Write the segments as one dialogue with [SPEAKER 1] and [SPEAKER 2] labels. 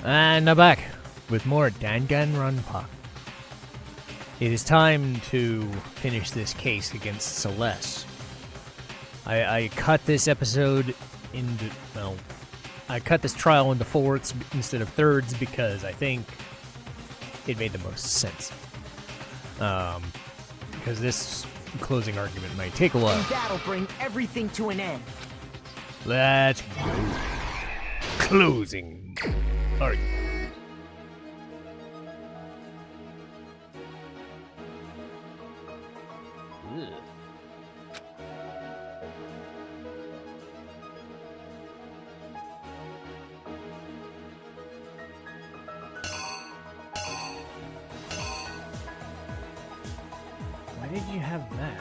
[SPEAKER 1] And I'm back with more Danganronpa. It is time to finish this case against Celeste. I cut this episode into, well, I cut this trial into fourths instead of thirds because I think it made the most sense. Because this closing argument might take a while.
[SPEAKER 2] And that'll bring everything to an end.
[SPEAKER 1] Let's go. Closing argument. Why did you have that?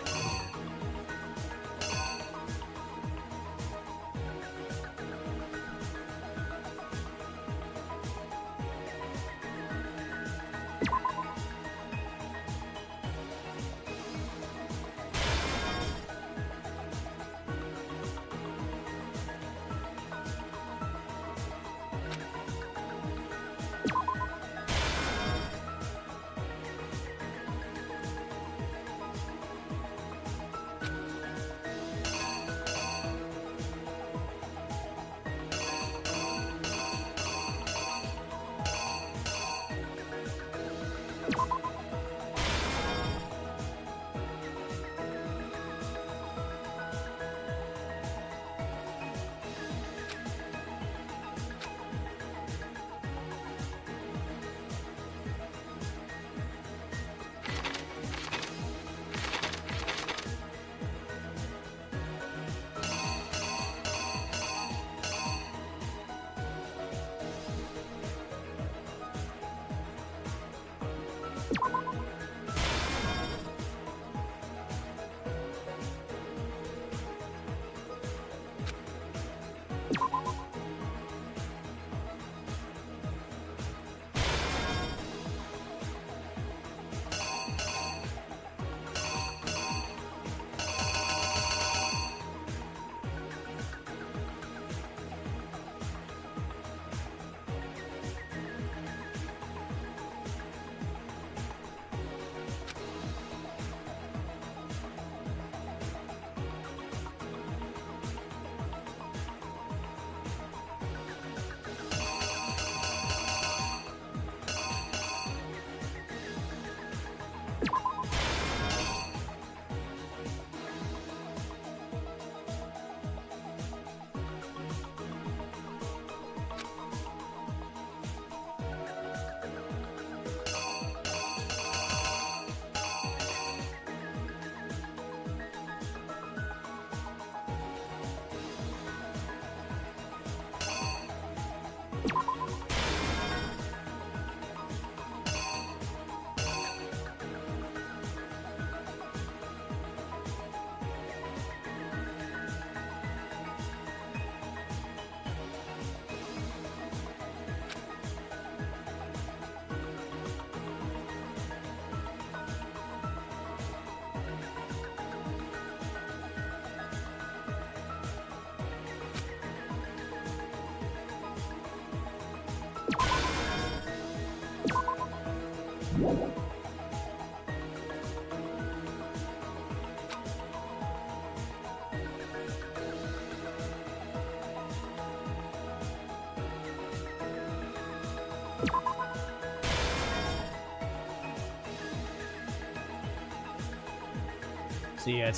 [SPEAKER 1] So yeah,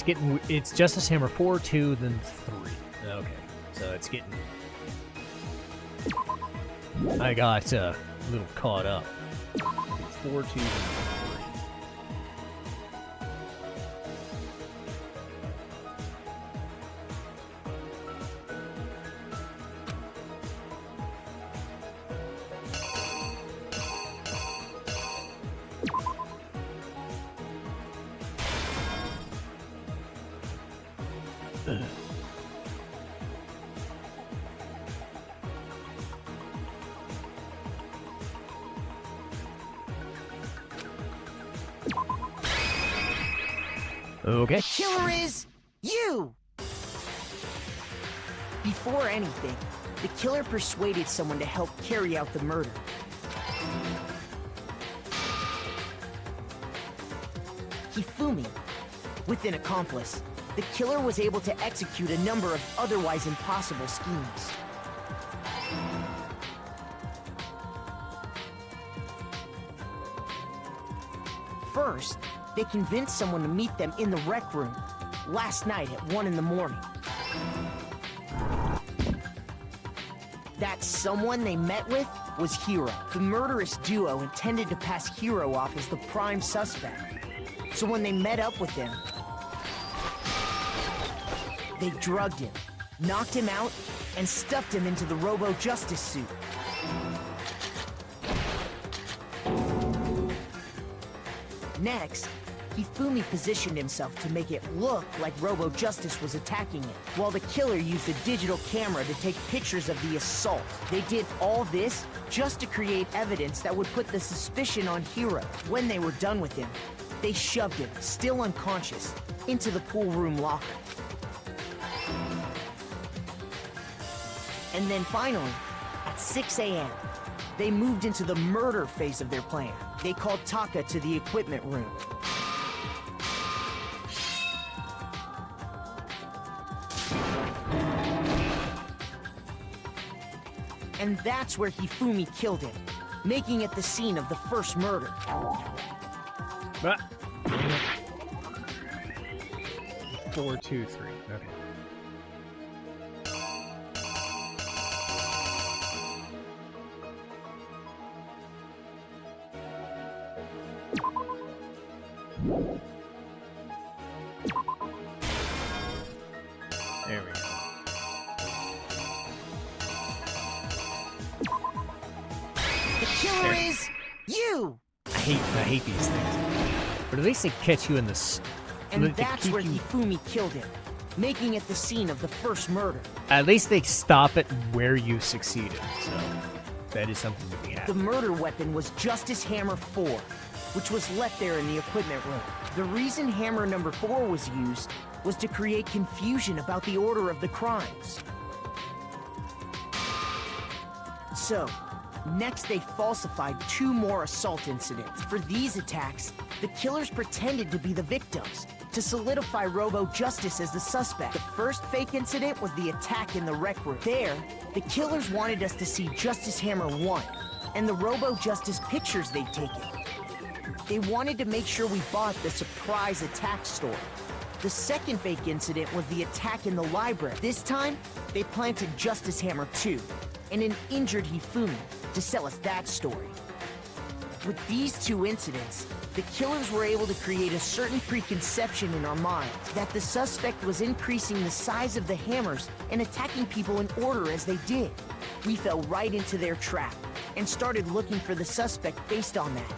[SPEAKER 1] it's Justice Hammer 4, 2, then 3. Okay, so it's getting... I got a little caught up. It's 4, 2, then 3. Okay.
[SPEAKER 2] The killer is you! Before anything, the killer persuaded someone to help carry out the murder. Hifumi. With an accomplice, the killer was able to execute a number of otherwise impossible schemes. First, they convinced someone to meet them in the rec room last night at 1 in the morning. That someone they met with was Hiro. The murderous duo intended to pass Hiro off as the prime suspect. So when they met up with him, they drugged him, knocked him out, and stuffed him into the Robo-Justice suit. Next, Hifumi positioned himself to make it look like Robo-Justice was attacking it, while the killer used a digital camera to take pictures of the assault. They did all this just to create evidence that would put the suspicion on Hiro. When they were done with him, they shoved him, still unconscious, into the pool room locker. And then finally, at 6 a.m., they moved into the murder phase of their plan. They called Taka to the equipment room. And that's where Hifumi killed him, making it the scene of the first murder.
[SPEAKER 1] 4, 2, 3. Okay. There we go.
[SPEAKER 2] The killer is you!
[SPEAKER 1] I hate these things. But at least they catch you in the...
[SPEAKER 2] And that's where Hifumi killed him, making it the scene of the first murder.
[SPEAKER 1] At least they stop it where you succeeded, so that is something to be happy.
[SPEAKER 2] The murder weapon was Justice Hammer 4, which was left there in the equipment room. The reason Hammer number 4 was used was to create confusion about the order of the crimes. So, next they falsified 2 more assault incidents. For these attacks, the killers pretended to be the victims, to solidify Robo-Justice as the suspect. The first fake incident was the attack in the rec room. There, the killers wanted us to see Justice Hammer 1, and the Robo-Justice pictures they'd taken. They wanted to make sure we bought the surprise attack story. The second fake incident was the attack in the library. This time, they planted Justice Hammer 2, and an injured Hifumi, to sell us that story. With these 2 incidents, the killers were able to create a certain preconception in our minds that the suspect was increasing the size of the hammers and attacking people in order as they did. We fell right into their trap and started looking for the suspect based on that.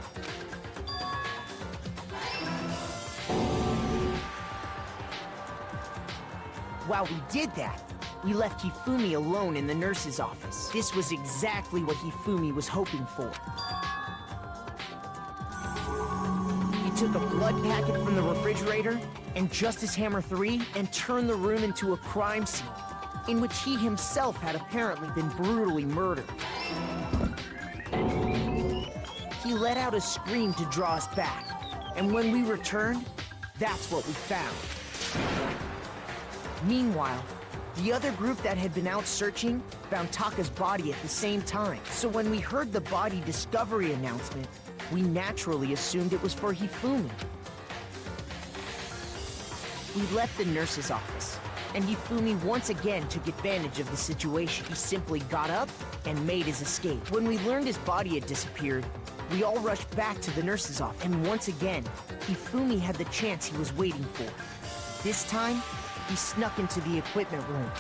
[SPEAKER 2] While we did that, we left Hifumi alone in the nurse's office. This was exactly what Hifumi was hoping for. He took a blood packet from the refrigerator and Justice Hammer 3 and turned the room into a crime scene, in which he himself had apparently been brutally murdered. He let out a scream to draw us back, and when we returned, that's what we found. Meanwhile, the other group that had been out searching found Taka's body at the same time. So when we heard the body discovery announcement, we naturally assumed it was for Hifumi. We left the nurse's office, and Hifumi once again took advantage of the situation. He simply got up and made his escape. When we learned his body had disappeared, we all rushed back to the nurse's office, and once again, Hifumi had the chance he was waiting for. This time, he snuck into the equipment room.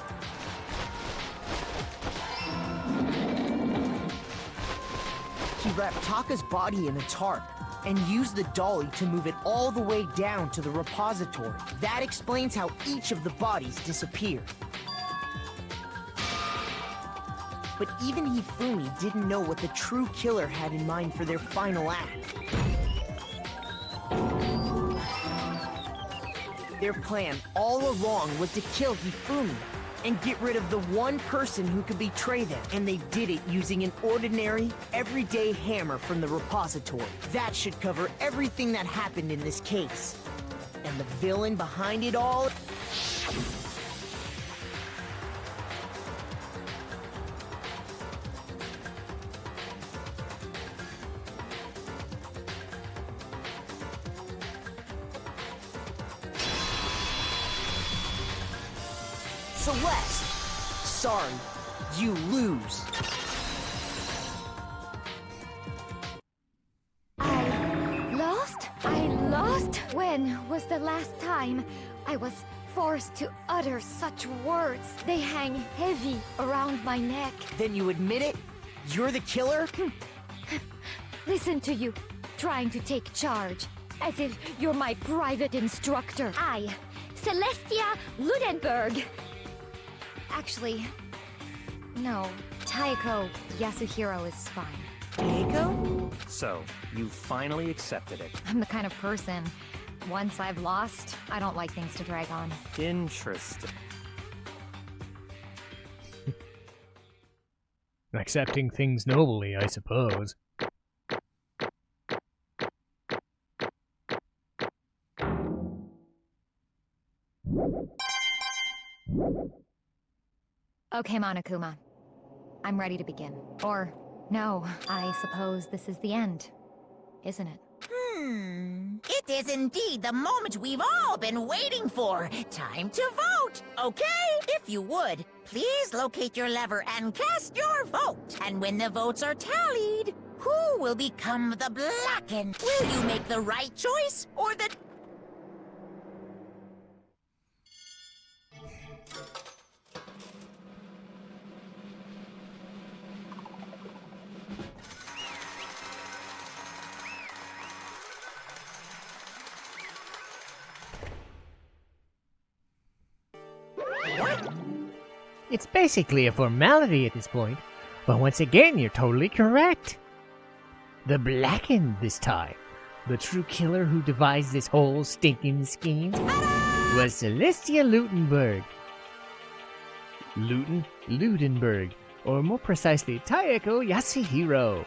[SPEAKER 2] He wrapped Taka's body in a tarp and used the dolly to move it all the way down to the repository. That explains how each of the bodies disappeared. But even Hifumi didn't know what the true killer had in mind for their final act. Their plan all along was to kill Hifumi and get rid of the one person who could betray them. And they did it using an ordinary, everyday hammer from the repository. That should cover everything that happened in this case. And the villain behind it all... Celeste! Sorry, you lose.
[SPEAKER 3] I lost? When was the last time I was forced to utter such words? They hang heavy around my neck.
[SPEAKER 2] Then you admit it? You're the killer?
[SPEAKER 3] Listen to you, trying to take charge, as if you're my private instructor. I, Celestia Ludenberg. Actually, no, Taeko Yasuhiro is fine.
[SPEAKER 2] Taeko?
[SPEAKER 4] So, you finally accepted it.
[SPEAKER 3] I'm the kind of person, once I've lost, I don't like things to drag on.
[SPEAKER 4] Interesting.
[SPEAKER 1] Accepting things nobly, I suppose.
[SPEAKER 3] Okay, Monokuma. I'm ready to begin. Or, no, I suppose this is the end, isn't it?
[SPEAKER 5] It is indeed the moment we've all been waiting for. Time to vote, okay? If you would, please locate your lever and cast your vote. And when the votes are tallied, who will become the Blackened? Will you make the right choice or the...
[SPEAKER 1] It's basically a formality at this point, but once again, you're totally correct. The Blackened this time. The true killer who devised this whole stinking scheme was Celestia Ludenberg, or more precisely, Taeko Yasuhiro.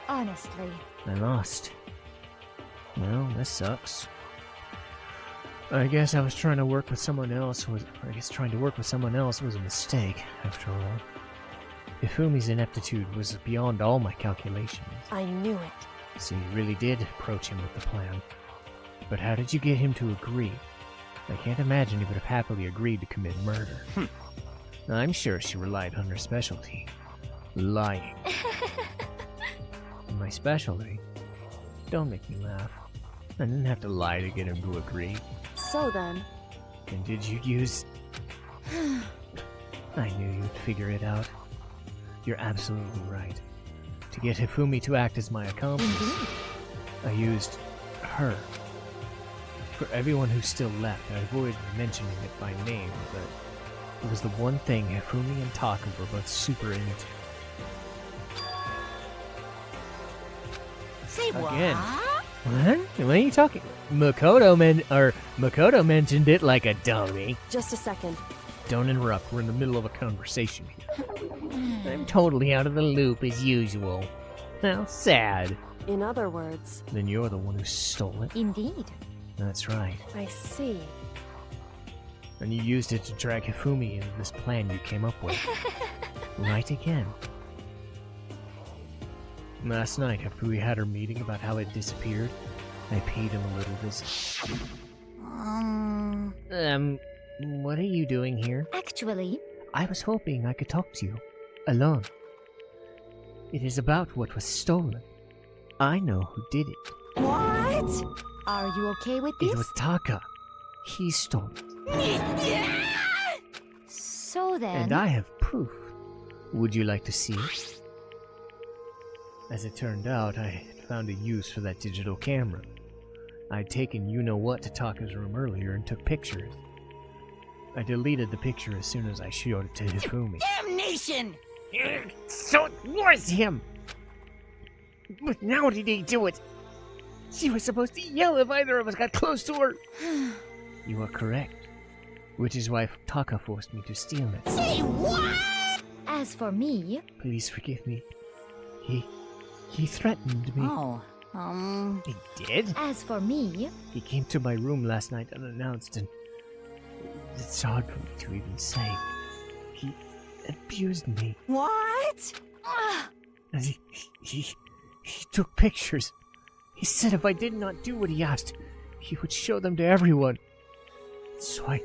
[SPEAKER 3] Honestly.
[SPEAKER 1] I lost. Well, that sucks. I guess I was trying to work with someone else trying to work with someone else was a mistake, after all. Hifumi's ineptitude was beyond all my calculations.
[SPEAKER 6] I knew it.
[SPEAKER 1] So you really did approach him with the plan. But how did you get him to agree? I can't imagine he would have happily agreed to commit murder. I'm sure she relied on her specialty. Lying. My specialty? Don't make me laugh. I didn't have to lie to get him to agree.
[SPEAKER 6] So then...
[SPEAKER 1] And did you use... I knew you'd figure it out. You're absolutely right. To get Hifumi to act as my accomplice, I used her. For everyone who's still left, I avoided mentioning it by name, but it was the one thing Hifumi and Taka were both super into.
[SPEAKER 5] Say what?
[SPEAKER 1] Again. What? What are you talking? Makoto mentioned it like a dummy.
[SPEAKER 6] Just a second.
[SPEAKER 1] Don't interrupt. We're in the middle of a conversation here. I'm totally out of the loop as usual. How sad.
[SPEAKER 6] In other words...
[SPEAKER 1] Then you're the one who stole it.
[SPEAKER 3] Indeed.
[SPEAKER 1] That's right.
[SPEAKER 6] I see.
[SPEAKER 1] And you used it to drag Hifumi into this plan you came up with. Right again. Last night, after we had our meeting about how it disappeared, I paid him a little visit. What are you doing here?
[SPEAKER 3] Actually,
[SPEAKER 1] I was hoping I could talk to you. Alone. It is about what was stolen. I know who did it.
[SPEAKER 3] what? Are you okay with this?
[SPEAKER 1] It was Taka. He stole it.
[SPEAKER 3] So then...
[SPEAKER 1] And I have proof. Would you like to see it? As it turned out, I had found a use for that digital camera. I'd taken you-know-what to Taka's room earlier and took pictures. I deleted the picture as soon as I showed it to Hifumi.
[SPEAKER 5] Damnation!
[SPEAKER 1] So it was him! But how did he do it? She was supposed to yell if either of us got close to her. You are correct. Which is why Taka forced me to steal it.
[SPEAKER 5] Say what?
[SPEAKER 3] As for me,
[SPEAKER 1] Please forgive me. He threatened me.
[SPEAKER 5] Oh,
[SPEAKER 1] He did?
[SPEAKER 3] as for me,
[SPEAKER 1] He came to my room last night unannounced, and it's hard for me to even say. He abused me.
[SPEAKER 5] what?
[SPEAKER 1] And he took pictures. He said if I did not do what he asked, he would show them to everyone. So I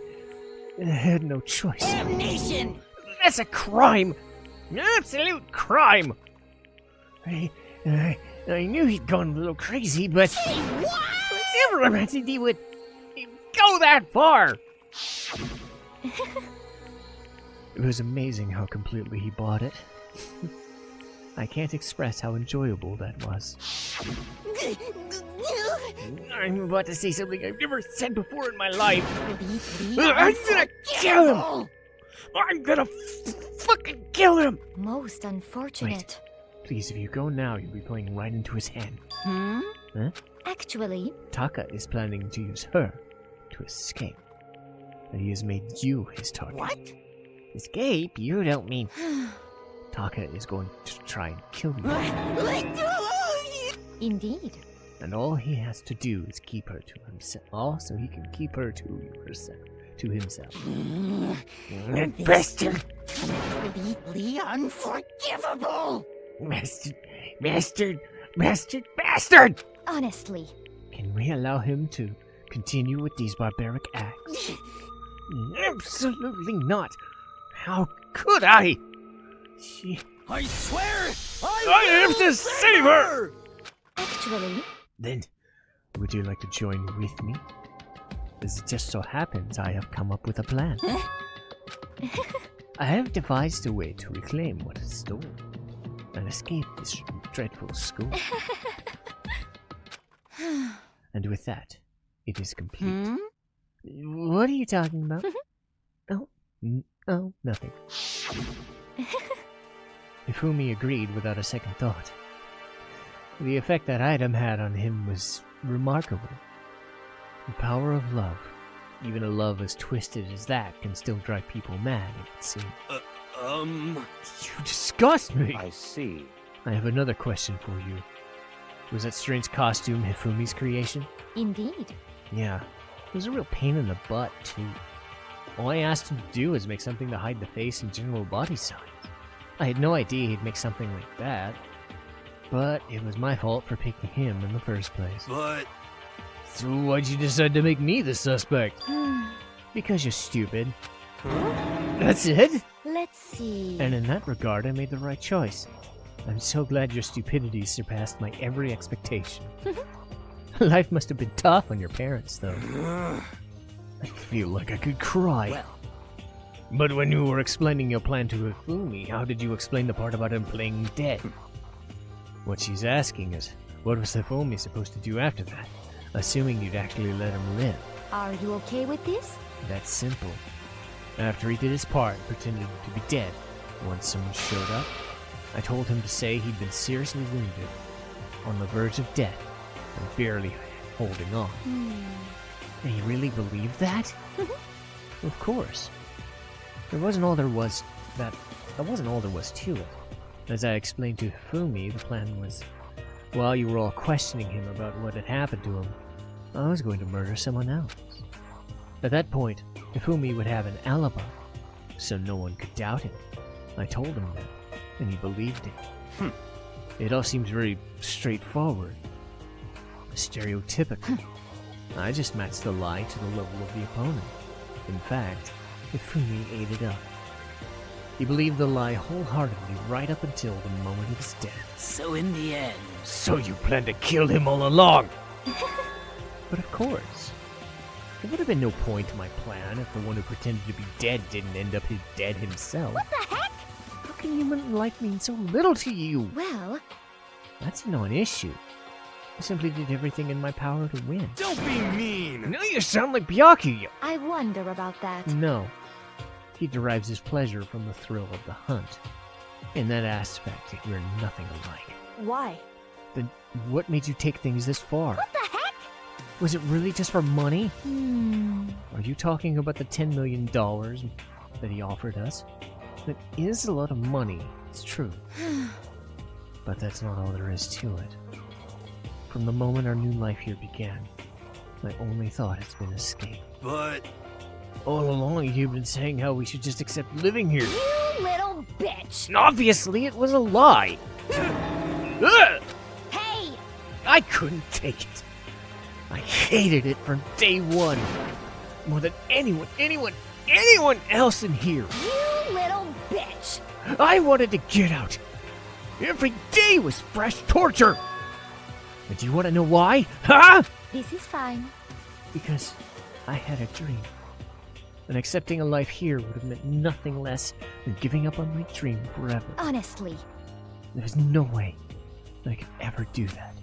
[SPEAKER 1] had no choice.
[SPEAKER 5] Damnation!
[SPEAKER 1] That's a crime! An absolute crime! I knew he'd gone a little crazy, but
[SPEAKER 5] Say what?
[SPEAKER 1] I never imagined he would go that far! It was amazing how completely he bought it. I can't express how enjoyable that was. I'm about to say something I've never said before in my life. I'm gonna kill him! I'm gonna fucking kill him!
[SPEAKER 3] most unfortunate.
[SPEAKER 1] Please, if you go now, you'll be playing right into his hand. Huh?
[SPEAKER 3] Actually,
[SPEAKER 1] Taka is planning to use her to escape. And he has made you his target.
[SPEAKER 5] What?
[SPEAKER 1] Escape? You don't mean... Taka is going to try and kill you.
[SPEAKER 3] indeed.
[SPEAKER 1] And all he has to do is keep her to himself. All so he can keep her to himself. Bastard!
[SPEAKER 5] Completely unforgivable!
[SPEAKER 1] Bastard!
[SPEAKER 3] Honestly,
[SPEAKER 1] Can we allow him to continue with these barbaric acts? Absolutely not. How could I?
[SPEAKER 4] I swear!
[SPEAKER 1] I have to save her!
[SPEAKER 3] actually,
[SPEAKER 1] Then, would you like to join with me? As it just so happens, I have come up with a plan. I have devised a way to reclaim what is stolen and escape this dreadful school. And with that, it is complete. What are you talking about? Oh, nothing. Ifumi agreed without a second thought. The effect that item had on him was remarkable. The power of love. Even a love as twisted as that can still drive people mad, it would seem. You disgust me!
[SPEAKER 4] I see.
[SPEAKER 1] I have another question for you. Was that strange costume Hifumi's creation?
[SPEAKER 3] indeed.
[SPEAKER 1] Yeah. It was a real pain in the butt, too. All I asked him to do was make something to hide the face and general body size. I had no idea he'd make something like that. But it was my fault for picking him in the first place.
[SPEAKER 4] But...
[SPEAKER 1] So why'd you decide to make me the suspect? Because you're stupid. That's it?
[SPEAKER 3] Let's see.
[SPEAKER 1] And in that regard, I made the right choice. I'm so glad your stupidity surpassed my every expectation. Life must have been tough on your parents, though. I feel like I could cry.
[SPEAKER 4] Well.
[SPEAKER 1] But when you were explaining your plan to Hifumi, how did you explain the part about him playing dead? What she's asking is, what was Hifumi supposed to do after that? Assuming you'd actually let him live.
[SPEAKER 3] Are you okay with this?
[SPEAKER 1] That's simple. After he did his part, pretended to be dead, once someone showed up, I told him to say he'd been seriously wounded, on the verge of death, and barely holding on. And he really believed that? Of course. That wasn't all there was to it. As I explained to Hifumi, the plan was, while you were all questioning him about what had happened to him, I was going to murder someone else. At that point, Hifumi would have an alibi, so no one could doubt him. I told him that, and he believed it. It all seems very straightforward. Stereotypical. I just matched the lie to the level of the opponent. In fact, Hifumi ate it up. He believed the lie wholeheartedly right up until the moment of his death.
[SPEAKER 4] So in the end...
[SPEAKER 1] So you planned to kill him all along! But of course. There would have been no point to my plan if the one who pretended to be dead didn't end up dead himself.
[SPEAKER 3] What the heck?
[SPEAKER 1] How can human life mean so little to you?
[SPEAKER 3] Well,
[SPEAKER 1] That's a non-issue. I simply did everything in my power to win.
[SPEAKER 4] Don't be mean!
[SPEAKER 1] Now you sound like Byakuya!
[SPEAKER 3] I wonder about that.
[SPEAKER 1] No. He derives his pleasure from the thrill of the hunt. In that aspect, we're nothing alike.
[SPEAKER 6] Why?
[SPEAKER 1] Then what made you take things this far?
[SPEAKER 3] What the heck?
[SPEAKER 1] Was it really just for money?
[SPEAKER 3] Hmm.
[SPEAKER 1] Are you talking about the $10 million that he offered us? That is a lot of money, it's true. But that's not all there is to it. From the moment our new life here began, my only thought has been escape.
[SPEAKER 4] But
[SPEAKER 1] All along, you've been saying how we should just accept living here.
[SPEAKER 3] You little bitch!
[SPEAKER 1] And obviously, it was a lie. Ugh!
[SPEAKER 3] Hey!
[SPEAKER 1] I couldn't take it. I hated it from day one. More than anyone else in here.
[SPEAKER 3] You little bitch!
[SPEAKER 1] I wanted to get out. Every day was fresh torture. And do you want to know why? Huh?
[SPEAKER 3] This is fine.
[SPEAKER 1] Because I had a dream. And accepting a life here would have meant nothing less than giving up on my dream forever.
[SPEAKER 3] Honestly.
[SPEAKER 1] There's no way that I could ever do that.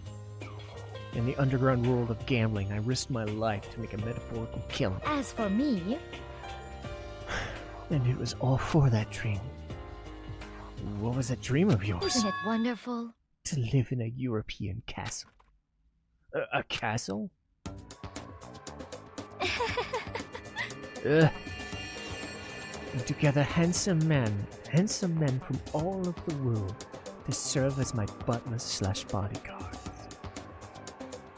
[SPEAKER 1] In the underground world of gambling, I risked my life to make a metaphorical killing.
[SPEAKER 3] As for me,
[SPEAKER 1] And it was all for that dream. What was that dream of yours?
[SPEAKER 3] isn't it wonderful?
[SPEAKER 1] To live in a European castle. A castle? And together handsome men from all of the world to serve as my butlers/bodyguards.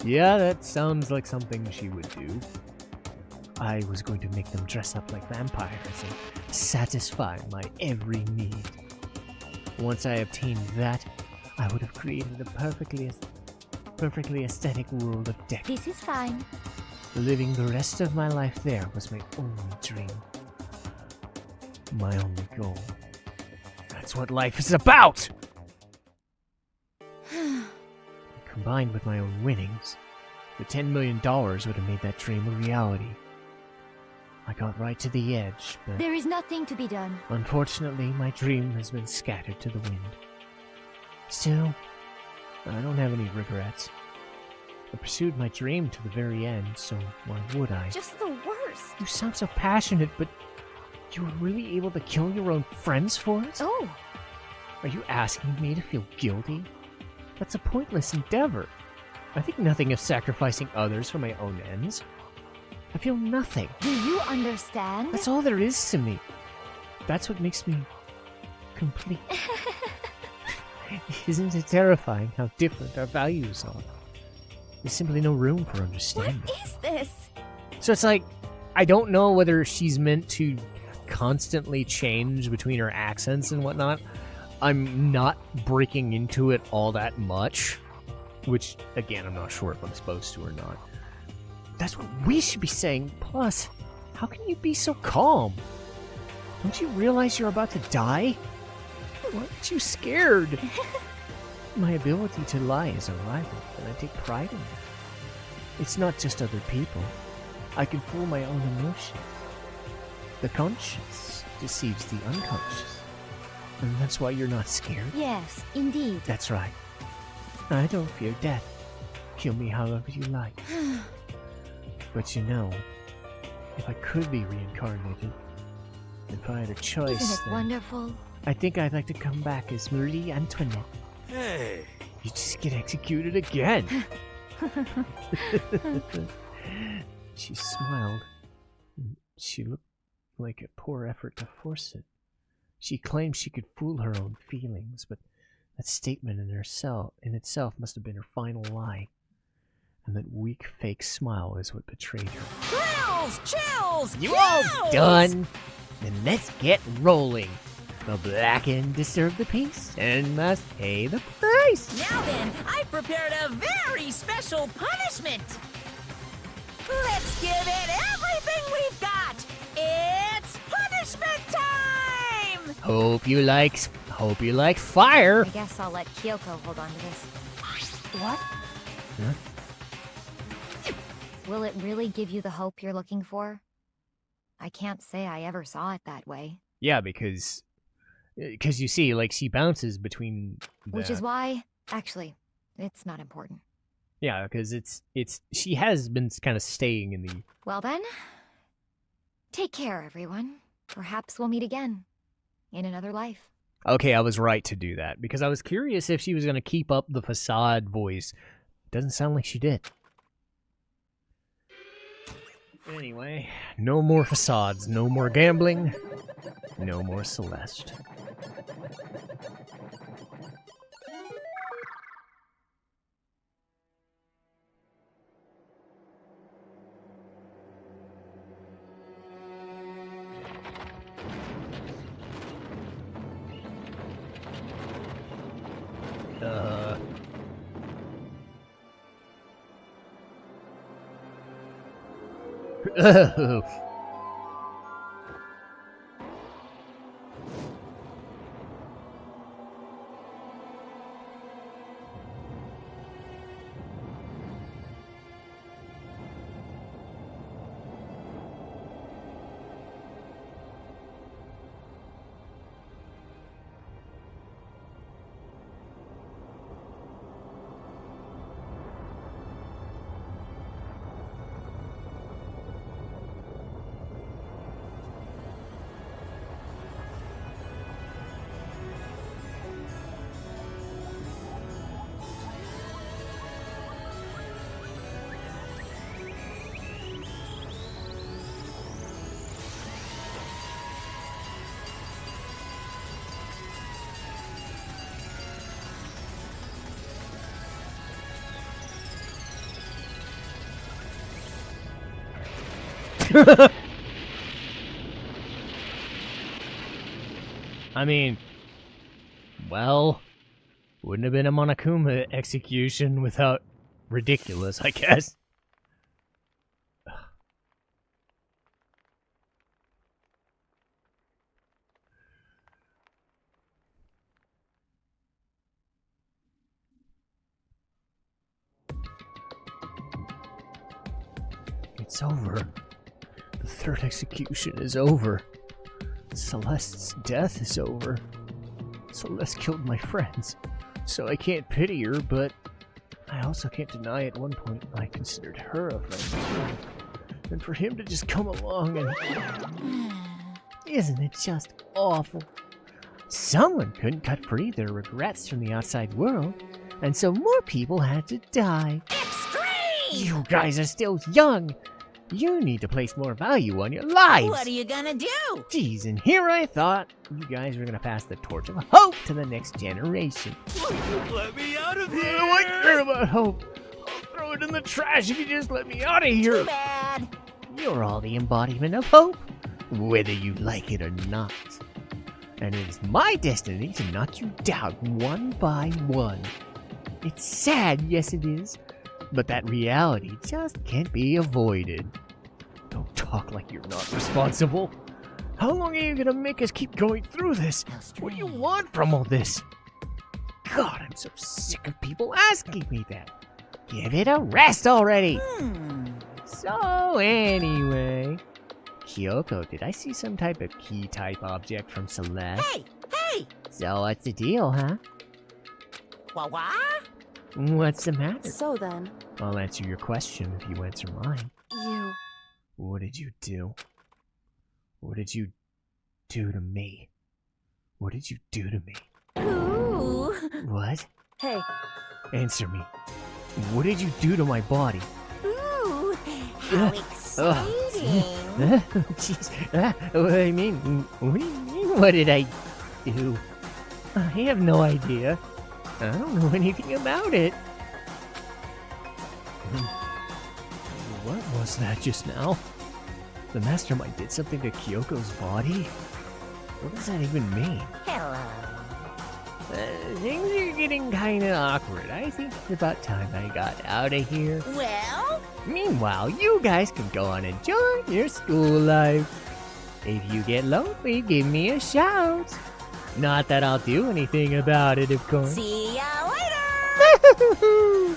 [SPEAKER 1] Yeah, that sounds like something she would do. I was going to make them dress up like vampires and satisfy my every need. Once I obtained that, I would have created a perfectly aesthetic world of deck.
[SPEAKER 3] This is fine.
[SPEAKER 1] Living the rest of my life there was my only dream. My only goal. That's what life is about! Combined with my own winnings, the $10 million would have made that dream a reality. I got right to the edge, but
[SPEAKER 3] There is nothing to be done.
[SPEAKER 1] unfortunately my dream has been scattered to the wind. Still, I don't have any regrets. I pursued my dream to the very end, so why would I?
[SPEAKER 3] Just the worst.
[SPEAKER 1] You sound so passionate, but you were really able to kill your own friends for it?
[SPEAKER 3] Oh,
[SPEAKER 1] Are you asking me to feel guilty? That's a pointless endeavor. I think nothing of sacrificing others for my own ends. I feel nothing.
[SPEAKER 3] do you understand?
[SPEAKER 1] That's all there is to me. That's what makes me complete. Isn't it terrifying how different our values are? There's simply no room for
[SPEAKER 3] What
[SPEAKER 1] understanding.
[SPEAKER 3] is this?
[SPEAKER 1] So it's like, I don't know whether she's meant to constantly change between her accents and whatnot. I'm not breaking into it all that much, which, again, I'm not sure if I'm supposed to or not. That's what we should be saying. Plus, how can you be so calm? Don't you realize you're about to die? Why aren't you scared? My ability to lie is a rival, and I take pride in that. It's not just other people. I can fool my own emotion. The conscious deceives the unconscious. And that's why you're not scared?
[SPEAKER 3] Yes, indeed.
[SPEAKER 1] That's right. I don't fear death. Kill me however you like. But you know, if I could be reincarnated, if I had a choice,
[SPEAKER 3] Isn't it
[SPEAKER 1] then
[SPEAKER 3] wonderful?
[SPEAKER 1] I think I'd like to come back as Marie Antoinette.
[SPEAKER 4] hey,
[SPEAKER 1] You just get executed again. She smiled. She looked like a poor effort to force it. She claimed she could fool her own feelings, but that statement in itself must have been her final lie. And that weak fake smile is what betrayed her.
[SPEAKER 5] Chills! Chills!
[SPEAKER 1] You all
[SPEAKER 5] chills!
[SPEAKER 1] done? Then let's get rolling. The blackened deserve the peace and must pay the price.
[SPEAKER 5] Now then, I've prepared a very special punishment. Let's give it everything we've got. It's punishment time!
[SPEAKER 1] Hope you like fire.
[SPEAKER 3] I guess I'll let Kyoko hold on to this. What?
[SPEAKER 1] Huh?
[SPEAKER 3] Will it really give you the hope you're looking for? I can't say I ever saw it that way.
[SPEAKER 1] Yeah, because you see, like, she bounces between
[SPEAKER 3] Which is why, actually, it's not important.
[SPEAKER 1] yeah, because she has been kind of staying in the.
[SPEAKER 3] Well then, take care, everyone. Perhaps we'll meet again. In another life.
[SPEAKER 1] Okay, I was right to do that because I was curious if she was going to keep up the facade voice. Doesn't sound like she did. Anyway, no more facades, no more gambling, no more Celeste. Oh. I mean, well, wouldn't have been a Monokuma execution without ridiculous, I guess. It's over. The third execution is over. Celeste's death is over. Celeste killed my friends, so I can't pity her, but I also can't deny at one point I considered her a friend. And for him to just come along and... Isn't it just awful? Someone couldn't cut free their regrets from the outside world, and so more people had to die.
[SPEAKER 5] Extreme!
[SPEAKER 1] You guys are still young! You need to place more value on your lives!
[SPEAKER 5] What are you gonna do?
[SPEAKER 1] Geez, and here I thought you guys were gonna pass the torch of hope to the next generation.
[SPEAKER 4] Let me out of here!
[SPEAKER 1] What do I care about hope? I'll throw it in the trash if you just let me out of here!
[SPEAKER 5] Too bad.
[SPEAKER 1] You're all the embodiment of hope, whether you like it or not. And it is my destiny to knock you down one by one. It's sad, yes it is, but that reality just can't be avoided. Don't talk like you're not responsible. How long are you gonna make us keep going through this? What do you want from all this? God, I'm so sick of people asking me that. Give it a rest already! So, anyway... Kyoko, did I see some type of key-type object from Celeste?
[SPEAKER 5] Hey! Hey!
[SPEAKER 1] So what's the deal, huh?
[SPEAKER 5] What?
[SPEAKER 1] What's the matter?
[SPEAKER 6] So then,
[SPEAKER 1] I'll answer your question if you answer mine.
[SPEAKER 6] you...
[SPEAKER 1] What did you do? What did you do to me? What did you do to me?
[SPEAKER 5] Ooh!
[SPEAKER 1] What?
[SPEAKER 6] Hey,
[SPEAKER 1] Answer me. What did you do to my body?
[SPEAKER 5] Ooh! How exciting!
[SPEAKER 1] Jeez. What do you mean? What do you mean? What did I do? I have no idea. I don't know anything about it. What was that just now? The mastermind did something to Kyoko's body? What does that even mean?
[SPEAKER 5] Hello.
[SPEAKER 1] Things are getting kinda awkward. I think it's about time I got out of here.
[SPEAKER 5] Well,
[SPEAKER 1] Meanwhile, you guys can go on and enjoy your school life. If you get lonely, give me a shout. Not that I'll do anything about it, of course.
[SPEAKER 5] see ya later!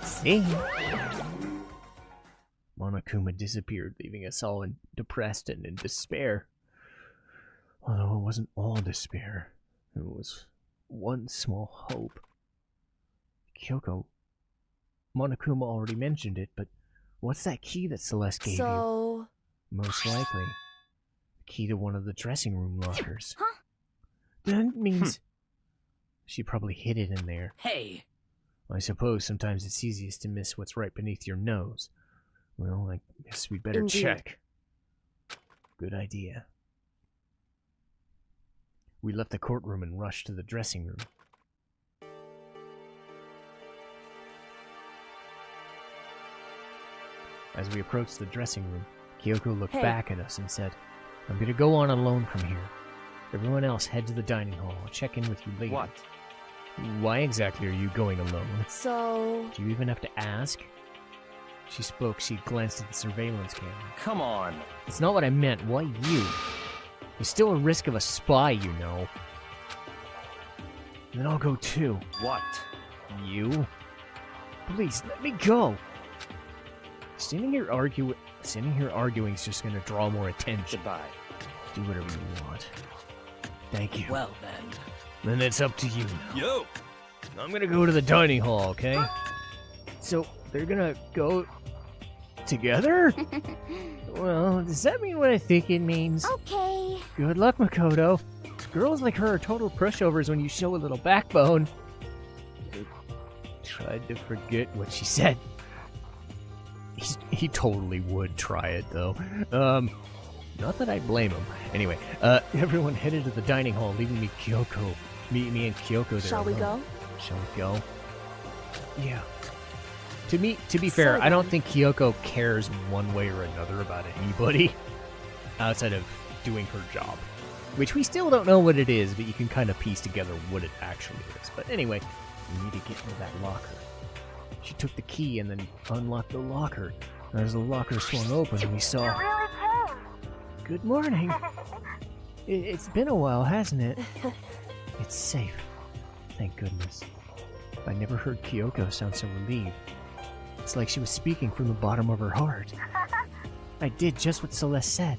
[SPEAKER 1] See? Monokuma disappeared, leaving us all depressed and in despair. Although it wasn't all despair, it was one small hope. Kyoko, Monokuma already mentioned it, but what's that key that Celeste gave you?
[SPEAKER 6] so...
[SPEAKER 1] Most likely, the key to one of the dressing room lockers.
[SPEAKER 3] Huh?
[SPEAKER 1] That means she probably hid it in there.
[SPEAKER 4] Hey!
[SPEAKER 1] I suppose sometimes it's easiest to miss what's right beneath your nose. Well, I guess we better
[SPEAKER 6] Indeed.
[SPEAKER 1] check. Good idea. We left the courtroom and rushed to the dressing room. As we approached the dressing room, Kyoko looked
[SPEAKER 6] Hey.
[SPEAKER 1] back at us and said, I'm gonna go on alone from here. Everyone else head to the dining hall. I'll check in with you later.
[SPEAKER 4] What?
[SPEAKER 1] Why exactly are you going alone?
[SPEAKER 6] So...
[SPEAKER 1] Do you even have to ask? She spoke. She glanced at the surveillance camera.
[SPEAKER 4] Come on.
[SPEAKER 1] It's not what I meant. Why you? There's still a risk of a spy, you know. Then I'll go too.
[SPEAKER 4] What?
[SPEAKER 1] You? Please, let me go. Standing here arguing is just gonna draw more attention.
[SPEAKER 4] Goodbye.
[SPEAKER 1] Do whatever you want. Thank you.
[SPEAKER 4] Well then.
[SPEAKER 1] Then it's up to you now.
[SPEAKER 4] Yo!
[SPEAKER 1] I'm gonna go to the dining hall, okay? So, they're gonna go together? Well, does that mean what I think it means?
[SPEAKER 3] Okay.
[SPEAKER 1] Good luck, Makoto. Girls like her are total pushovers when you show a little backbone. I tried to forget what she said. He totally would try it, though. Not that I blame him. Anyway, everyone headed to the dining hall, leaving me Kyoko. Me and Kyoko there
[SPEAKER 6] Shall we
[SPEAKER 1] alone.
[SPEAKER 6] go?
[SPEAKER 1] Shall we go? Yeah. To be fair,
[SPEAKER 6] So
[SPEAKER 1] I don't
[SPEAKER 6] then-
[SPEAKER 1] think Kyoko cares one way or another about anybody outside of doing her job. Which we still don't know what it is, but you can kind of piece together what it actually is. But anyway, we need to get into that locker. She took the key and then unlocked the locker. And as the locker swung open, we saw... Good morning. It's been a while, hasn't it? It's safe. Thank goodness. I never heard Kyoko sound so relieved. It's like she was speaking from the bottom of her heart. I did just what Celeste said.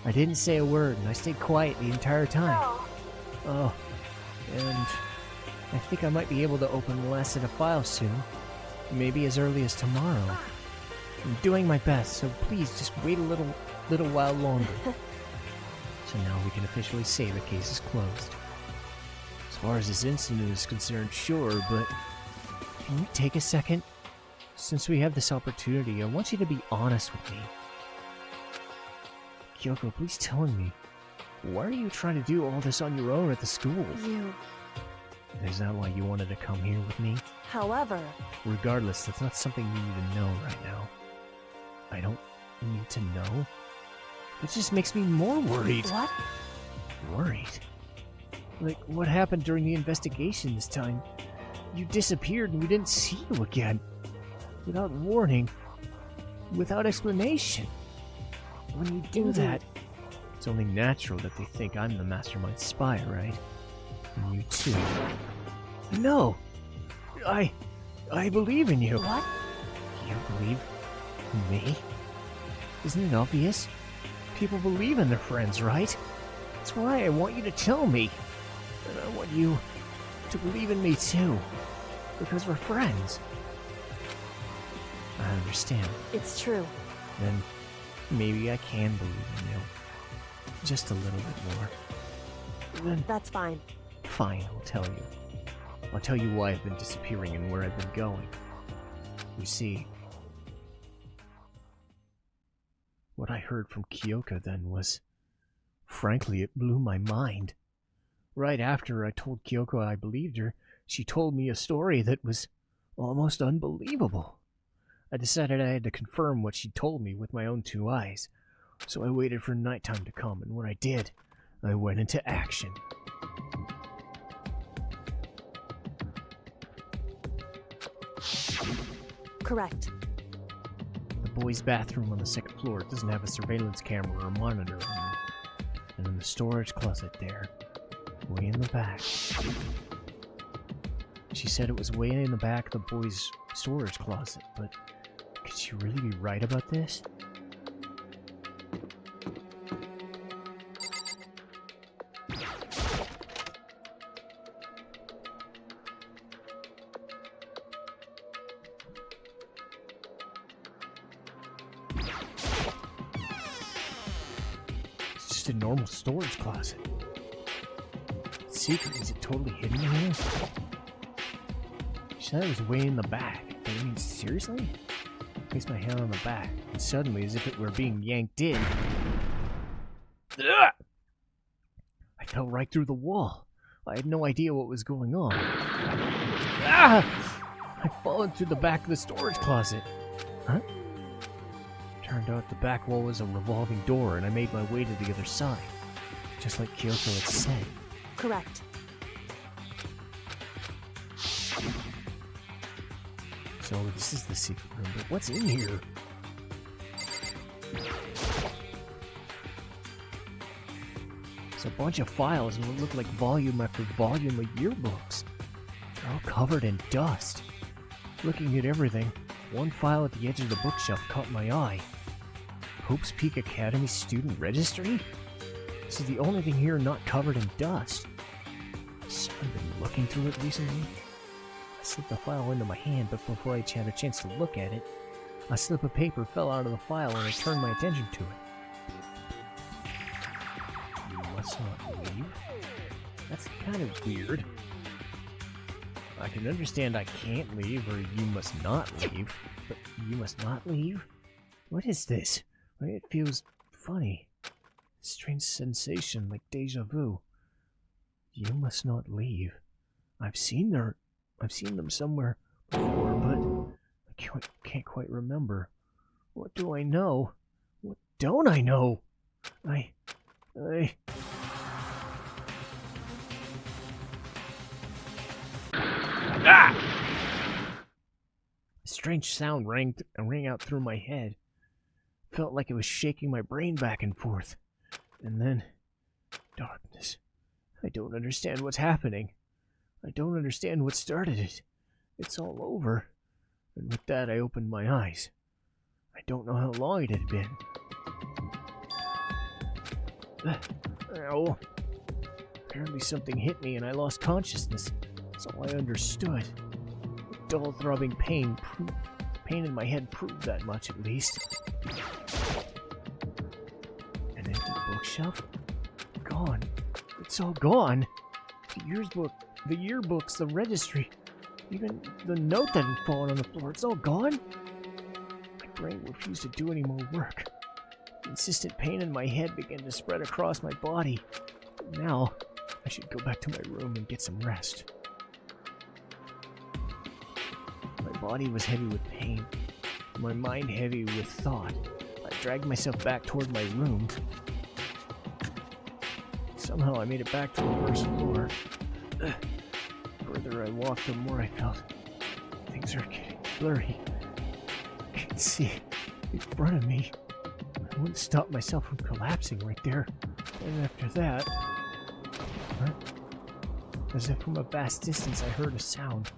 [SPEAKER 1] I didn't say a word, and I stayed quiet the entire time. Oh, and I think I might be able to open the last set of files soon. Maybe as early as tomorrow. I'm doing my best, so please just wait a little while longer. So now we can officially say the case is closed. As far as this incident is concerned, sure, but can you take a second? Since we have this opportunity, I want you to be honest with me. Kyoko, please tell me, why are you trying to do all this on your own at the school?
[SPEAKER 6] You...
[SPEAKER 1] Is that why you wanted to come here with me?
[SPEAKER 6] However...
[SPEAKER 1] Regardless, that's not something you need to know right now. I don't need to know? It just makes me more worried.
[SPEAKER 6] What?
[SPEAKER 1] Worried? Like, what happened during the investigation this time? You disappeared and we didn't see you again. Without warning. Without explanation. When you do
[SPEAKER 6] Indeed.
[SPEAKER 1] that, it's only natural that they think I'm the mastermind spy, right? And you too. No! I believe in you.
[SPEAKER 6] What?
[SPEAKER 1] You believe me? Isn't it obvious? People believe in their friends, right? That's why I want you to tell me. And I want you to believe in me too. Because we're friends. I understand.
[SPEAKER 6] It's true.
[SPEAKER 1] Then maybe I can believe in you. Just a little bit more. Then
[SPEAKER 6] That's fine.
[SPEAKER 1] fine, I'll tell you. I'll tell you why I've been disappearing and where I've been going. You see, what I heard from Kyoko then was... Frankly, it blew my mind. Right after I told Kyoko I believed her, she told me a story that was almost unbelievable. I decided I had to confirm what she told me with my own two eyes. So I waited for nighttime to come, and when I did, I went into action.
[SPEAKER 6] Correct.
[SPEAKER 1] The boys' bathroom on the second floor doesn't have a surveillance camera or monitor. And in the storage closet there, way in the back. She said it was way in the back of the boys' storage closet, but could she really be right about this? It's just a normal storage closet. Secret, is it totally hidden in here? She said it was way in the back. But I mean, seriously? Placed my hand on the back, and suddenly, as if it were being yanked in, I fell right through the wall. I had no idea what was going on. I'd fallen through the back of the storage closet. Huh? Turned out the back wall was a revolving door, and I made my way to the other side, just like Kyoko had said.
[SPEAKER 6] Correct.
[SPEAKER 1] So this is the secret room, but what's in here? It's a bunch of files and what look like volume after volume of yearbooks. They're all covered in dust. Looking at everything, one file at the edge of the bookshelf caught my eye. Hope's Peak Academy Student Registry? This is the only thing here not covered in dust. Has someone been looking through it recently? I slipped the file into my hand, but before I had a chance to look at it, a slip of paper fell out of the file and I turned my attention to it. You must not leave? That's kind of weird. I can understand I can't leave or you must not leave, but you must not leave? What is this? It feels funny. Strange sensation like deja vu. You must not leave. I've seen them somewhere before, but I can't quite remember. What do I know? What don't I know? I... Ah! A strange sound rang out through my head. Felt like it was shaking my brain back and forth. And then... darkness. I don't understand what's happening. I don't understand what started it. It's all over. And with that, I opened my eyes. I don't know how long it had been. Ow. Apparently something hit me and I lost consciousness. That's all I understood. The dull throbbing pain in my head proved that much at least. An empty bookshelf? Gone. It's all gone. The yearbooks, the registry, even the note that had fallen on the floor, it's all gone? My brain refused to do any more work. The insistent pain in my head began to spread across my body. Now, I should go back to my room and get some rest. My body was heavy with pain, my mind heavy with thought. I dragged myself back toward my room. Somehow I made it back to the first floor. The further I walked, the more I felt things are getting blurry. I can see in front of me. I wouldn't stop myself from collapsing right there. And after that, as if from a vast distance I heard a sound.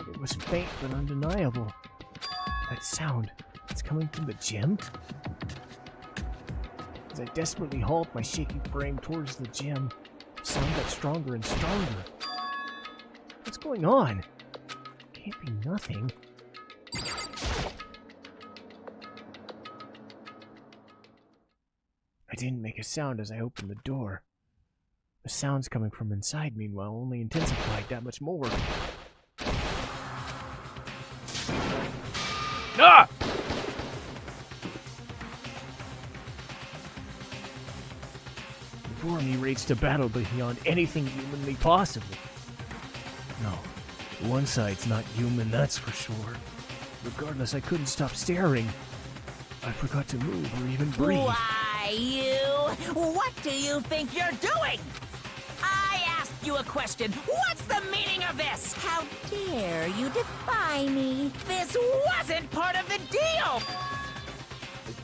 [SPEAKER 1] It was faint but undeniable. That sound, it's coming from the gym? As I desperately hauled my shaky frame towards the gym, the sound got stronger and stronger. What's going on? Can't be nothing. I didn't make a sound as I opened the door. The sounds coming from inside, meanwhile, only intensified that much more. Ah! Before me raged a battle beyond anything humanly possible. No, one side's not human, that's for sure. Regardless, I couldn't stop staring. I forgot to move or even breathe.
[SPEAKER 5] Why, you? What do you think you're doing? I asked you a question. What's the meaning of this? How dare you defy me? This wasn't part of the deal!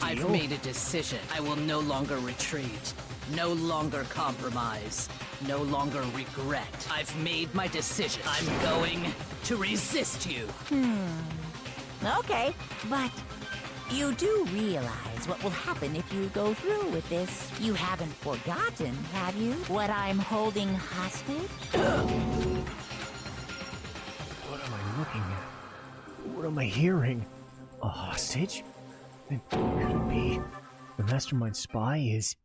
[SPEAKER 7] I've made a decision. I will no longer retreat. No longer compromise. No longer regret. I've made my decision. I'm going to resist you.
[SPEAKER 5] Okay, but you do realize what will happen if you go through with this. You haven't forgotten, have you? What I'm holding hostage?
[SPEAKER 1] What am I looking at? What am I hearing? A hostage? Then could it be the mastermind spy is...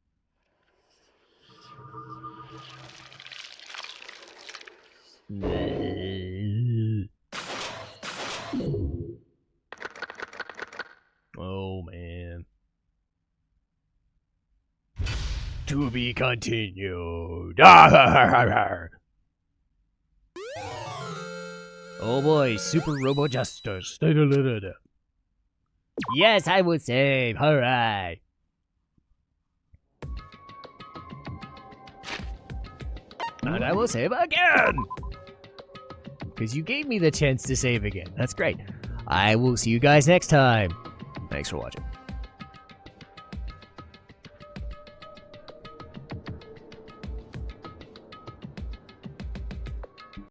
[SPEAKER 1] To be continued. Oh boy, Super Robo Justice. Yes, I will save. Hooray. And I will save again. Because you gave me the chance to save again. That's great. I will see you guys next time. Thanks for watching.